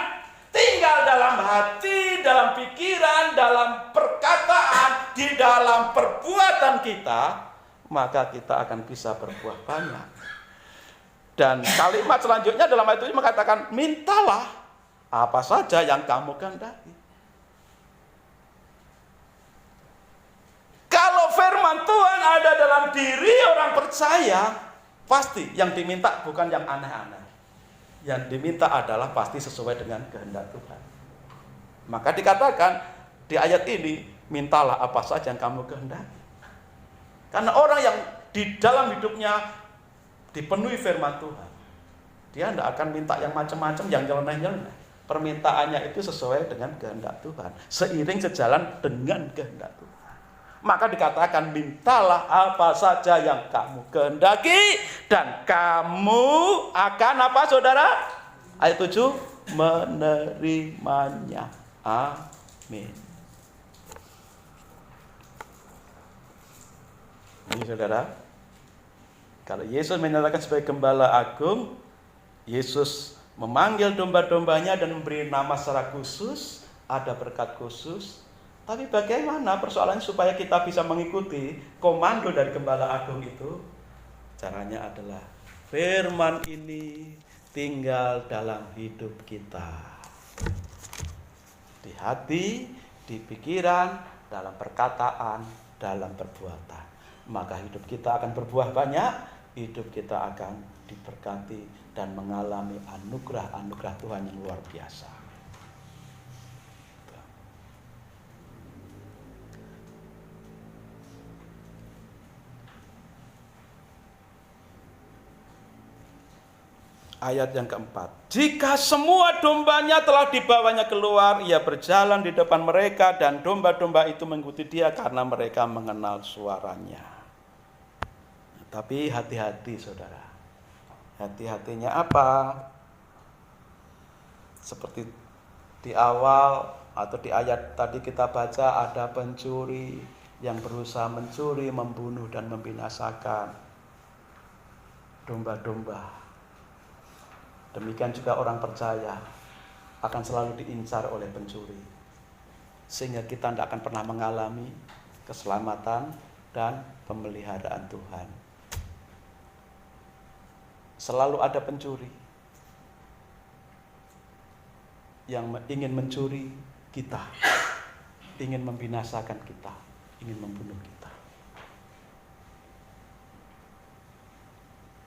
tinggal dalam hati, dalam pikiran, dalam perkataan, di dalam perbuatan kita, maka kita akan bisa berbuah banyak. Dan kalimat selanjutnya dalam ayat itu mengatakan, mintalah apa saja yang kamu kehendaki. Kalau firman Tuhan ada dalam diri orang percaya, pasti yang diminta bukan yang aneh-aneh. Yang diminta adalah pasti sesuai dengan kehendak Tuhan. Maka dikatakan di ayat ini, mintalah apa saja yang kamu kehendaki. Karena orang yang di dalam hidupnya dipenuhi firman Tuhan, dia tidak akan minta yang macam-macam, yang nyeleneh-nyeleneh. Permintaannya itu sesuai dengan kehendak Tuhan, seiring sejalan dengan kehendak Tuhan. Maka dikatakan, mintalah apa saja yang kamu kehendaki, dan kamu akan apa, saudara? Ayat 7, menerimanya. Amin. Ini saudara, kalau Yesus menyatakan sebagai gembala agung, Yesus memanggil domba-dombanya dan memberi nama secara khusus, ada berkat khusus. Tapi bagaimana persoalannya supaya kita bisa mengikuti komando dari gembala agung itu? Caranya adalah firman ini tinggal dalam hidup kita. Di hati, di pikiran, dalam perkataan, dalam perbuatan. Maka hidup kita akan berbuah banyak, hidup kita akan diberkati dan mengalami anugerah-anugerah Tuhan yang luar biasa. Ayat yang keempat, jika semua dombanya telah dibawanya keluar, ia berjalan di depan mereka dan domba-domba itu mengikuti dia karena mereka mengenal suaranya. Tapi hati-hati saudara. Hati-hatinya apa? Seperti di awal atau di ayat tadi kita baca, ada pencuri, yang berusaha mencuri, membunuh, dan membinasakan domba-domba. Demikian juga orang percaya akan selalu diincar oleh pencuri, sehingga kita tidak akan pernah mengalami keselamatan dan pemeliharaan Tuhan. Selalu ada pencuri yang ingin mencuri kita, ingin membinasakan kita, ingin membunuh kita.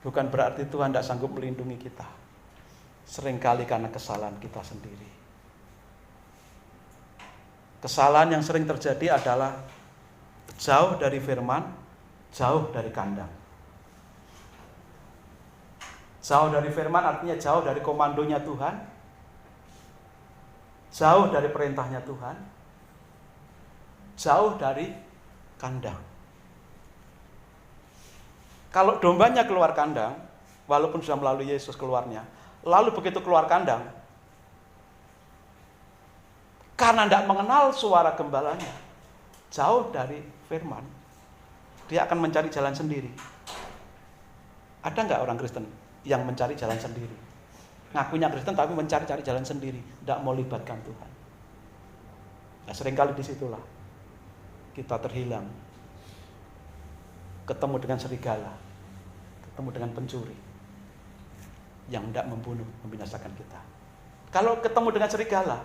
Bukan berarti Tuhan tidak sanggup melindungi kita. Seringkali karena kesalahan kita sendiri. Kesalahan yang sering terjadi adalah jauh dari firman, jauh dari kandang. Jauh dari firman artinya jauh dari komandonya Tuhan, jauh dari perintahnya Tuhan, jauh dari kandang. Kalau dombanya keluar kandang, walaupun sudah melalui Yesus keluarnya, lalu begitu keluar kandang, karena tidak mengenal suara gembalanya, jauh dari firman, dia akan mencari jalan sendiri. Ada nggak orang Kristen yang mencari jalan sendiri? Ngakunya Kristen tapi mencari-cari jalan sendiri, tidak mau libatkan Tuhan. Nah, seringkali disitulah kita terhilang, ketemu dengan serigala, ketemu dengan pencuri yang tidak membunuh, membinasakan kita. Kalau ketemu dengan serigala,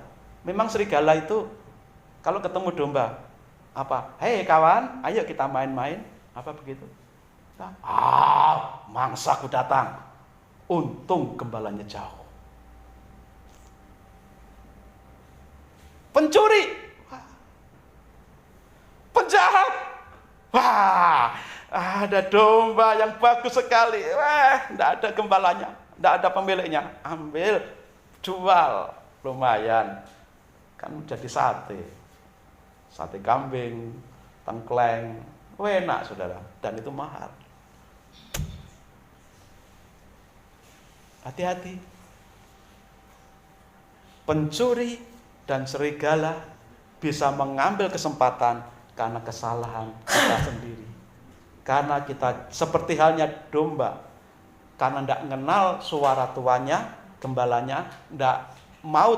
memang serigala itu kalau ketemu domba, apa? Hei kawan, ayo kita main-main, apa begitu? Mangsaku datang. Untung gembalanya jauh. Pencuri, penjahat, ada domba yang bagus sekali, tidak ada gembalanya, tidak ada pemiliknya, ambil, jual, lumayan, kan jadi sate kambing, tengkleng, enak saudara, dan itu mahal. Hati-hati. Pencuri dan serigala bisa mengambil kesempatan karena kesalahan kita sendiri. Karena kita seperti halnya domba, karena tidak mengenal suara tuannya, gembalanya, tidak mau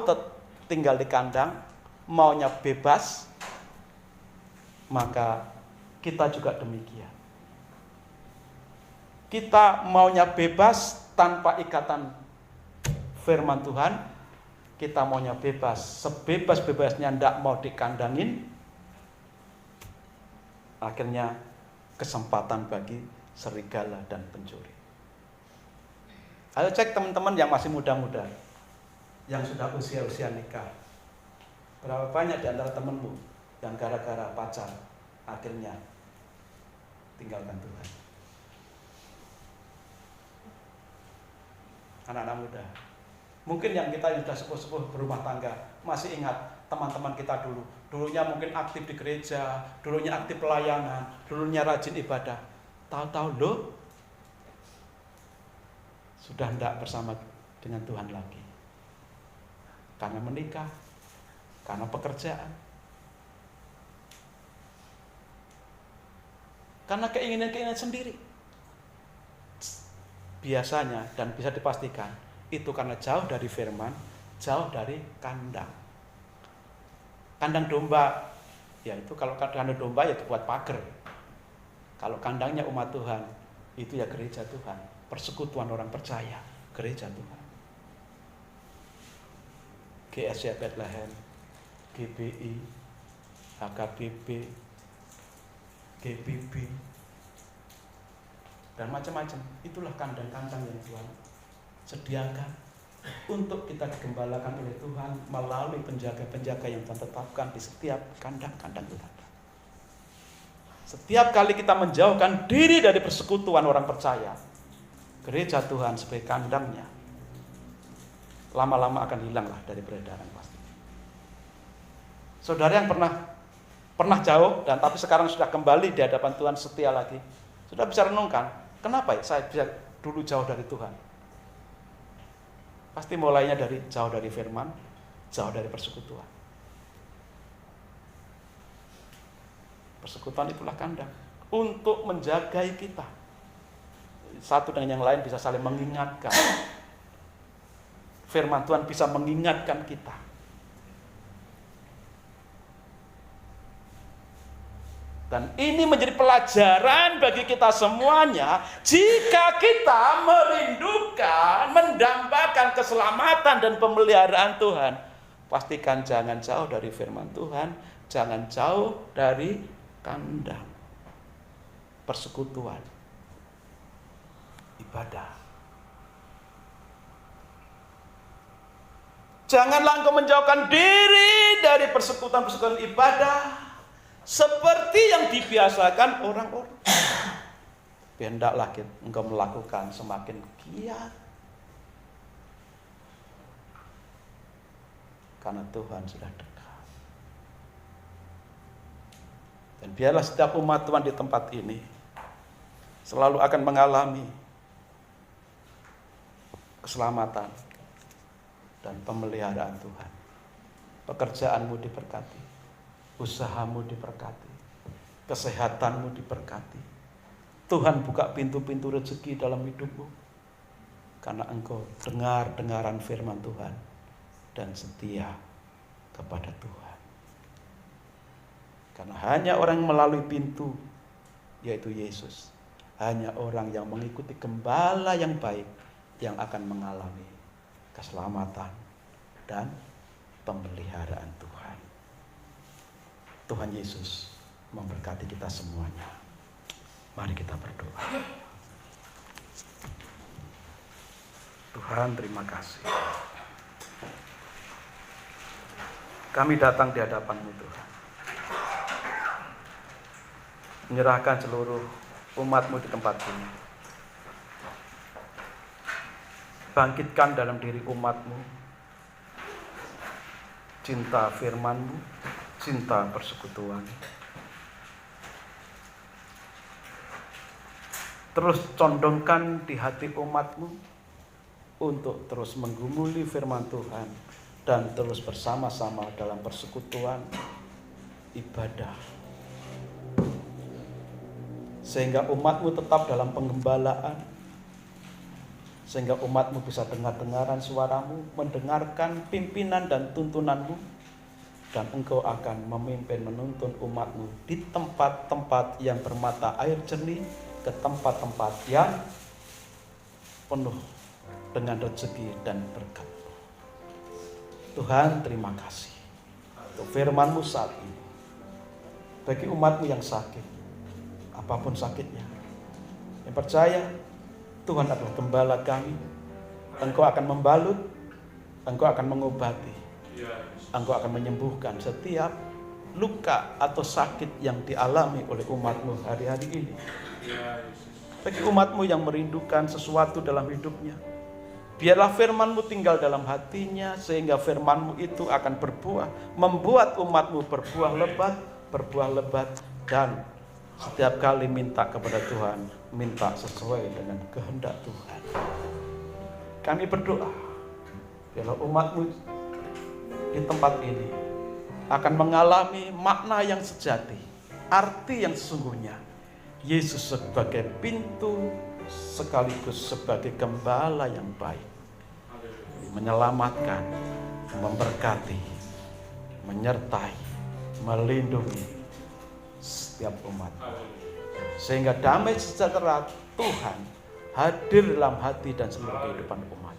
tinggal di kandang, maunya bebas, maka kita juga demikian. Kita maunya bebas tanpa ikatan firman Tuhan, kita maunya bebas, sebebas-bebasnya tidak mau dikandangin, akhirnya kesempatan bagi serigala dan pencuri. Ayo cek teman-teman yang masih muda-muda, yang sudah usia-usia nikah, berapa banyak di antara temanmu yang gara-gara pacar akhirnya tinggalkan Tuhan? Anak-anak muda, mungkin yang sudah sepuh-sepuh berumah tangga masih ingat teman-teman kita dulunya mungkin aktif di gereja, dulunya aktif pelayanan, dulunya rajin ibadah, tahu-tahu loh sudah tidak bersama dengan Tuhan lagi, karena menikah, karena pekerjaan, karena keinginan-keinginan sendiri. Biasanya dan bisa dipastikan itu karena jauh dari firman, jauh dari kandang. Kandang domba, ya itu kalau kandang domba ya buat pagar. Kalau kandangnya umat Tuhan, itu ya gereja Tuhan, persekutuan orang percaya, gereja Tuhan. GSC Bethlehem, GBI, HKBP, GBB, dan macam-macam. Itulah kandang-kandang yang Tuhan sediakan untuk kita digembalakan oleh Tuhan melalui penjaga-penjaga yang Tuhan tetapkan di setiap kandang-kandang Tuhan. Setiap kali kita menjauhkan diri dari persekutuan orang percaya, gereja Tuhan sebagai kandangnya, lama-lama akan hilanglah dari peredaran pasti. Saudara yang pernah jauh dan tapi sekarang sudah kembali di hadapan Tuhan setia lagi, sudah bisa renungkan, kenapa saya bisa dulu jauh dari Tuhan? Pasti mulainya dari jauh dari firman, jauh dari persekutuan. Persekutuan itulah kandang untuk menjagai kita. Satu dengan yang lain bisa saling mengingatkan. Firman Tuhan bisa mengingatkan kita. Dan ini menjadi pelajaran bagi kita semuanya. Jika kita merindukan, mendambakan keselamatan dan pemeliharaan Tuhan, pastikan jangan jauh dari firman Tuhan, jangan jauh dari kandang persekutuan, ibadah. Janganlah engkau menjauhkan diri dari persekutuan-persekutuan ibadah seperti yang dibiasakan orang-orang. Hendaklah engkau melakukan semakin giat, karena Tuhan sudah dekat. Dan biarlah setiap umat Tuhan di tempat ini selalu akan mengalami keselamatan dan pemeliharaan Tuhan. Pekerjaanmu diberkati, usahamu diberkati, kesehatanmu diberkati. Tuhan buka pintu-pintu rezeki dalam hidupmu karena engkau dengar-dengaran firman Tuhan dan setia kepada Tuhan. Karena hanya orang yang melalui pintu, yaitu Yesus, hanya orang yang mengikuti gembala yang baik yang akan mengalami keselamatan dan pemeliharaan Tuhan. Tuhan Yesus memberkati kita semuanya. Mari kita berdoa. Tuhan, terima kasih. Kami datang di hadapan-Mu, Tuhan. Menyerahkan seluruh umat-Mu di tempat ini. Bangkitkan dalam diri umat-Mu cinta firman-Mu, cinta persekutuan. Terus condongkan di hati umat-Mu untuk terus menggumuli firman Tuhan dan terus bersama-sama dalam persekutuan ibadah. Sehingga umat-Mu tetap dalam penggembalaan, sehingga umat-Mu bisa dengar-dengaran suara-Mu, mendengarkan pimpinan dan tuntunan-Mu, dan Engkau akan memimpin menuntun umat-Mu di tempat-tempat yang bermata air jernih, ke tempat-tempat yang penuh dengan rezeki dan berkat. Tuhan, terima kasih untuk firman-Mu saat ini. Bagi umat-Mu yang sakit, apapun sakitnya, yang percaya Tuhan adalah gembala kami, Engkau akan membalut, Engkau akan mengobati, Engkau akan menyembuhkan setiap luka atau sakit yang dialami oleh umat-Mu hari-hari ini. Bagi umat-Mu yang merindukan sesuatu dalam hidupnya, biarlah firman-Mu tinggal dalam hatinya, sehingga firman-Mu itu akan berbuah, membuat umat-Mu berbuah lebat, dan setiap kali minta kepada Tuhan, minta sesuai dengan kehendak Tuhan. Kami berdoa, biarlah umat-Mu di tempat ini akan mengalami makna yang sejati, arti yang sesungguhnya. Yesus sebagai pintu sekaligus sebagai gembala yang baik, menyelamatkan, memberkati, menyertai, melindungi setiap umat, sehingga damai sejahtera Tuhan hadir dalam hati dan seluruh kehidupan umat-Mu.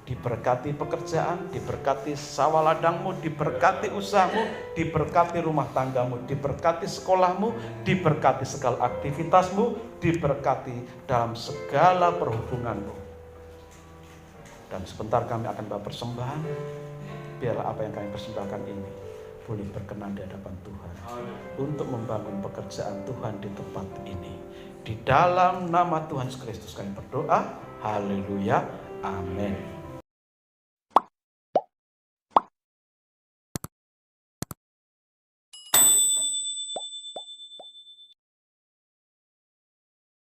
Diberkati pekerjaan, diberkati sawah ladangmu, diberkati usahamu, diberkati rumah tanggamu, diberkati sekolahmu, diberkati segala aktivitasmu, diberkati dalam segala perhubunganmu. Dan sebentar kami akan bawa persembahan. Biarlah apa yang kami persembahkan ini boleh berkenan di hadapan Tuhan untuk membangun pekerjaan Tuhan di tempat ini. Di dalam nama Tuhan Yesus Kristus kami berdoa. Haleluya. Amin.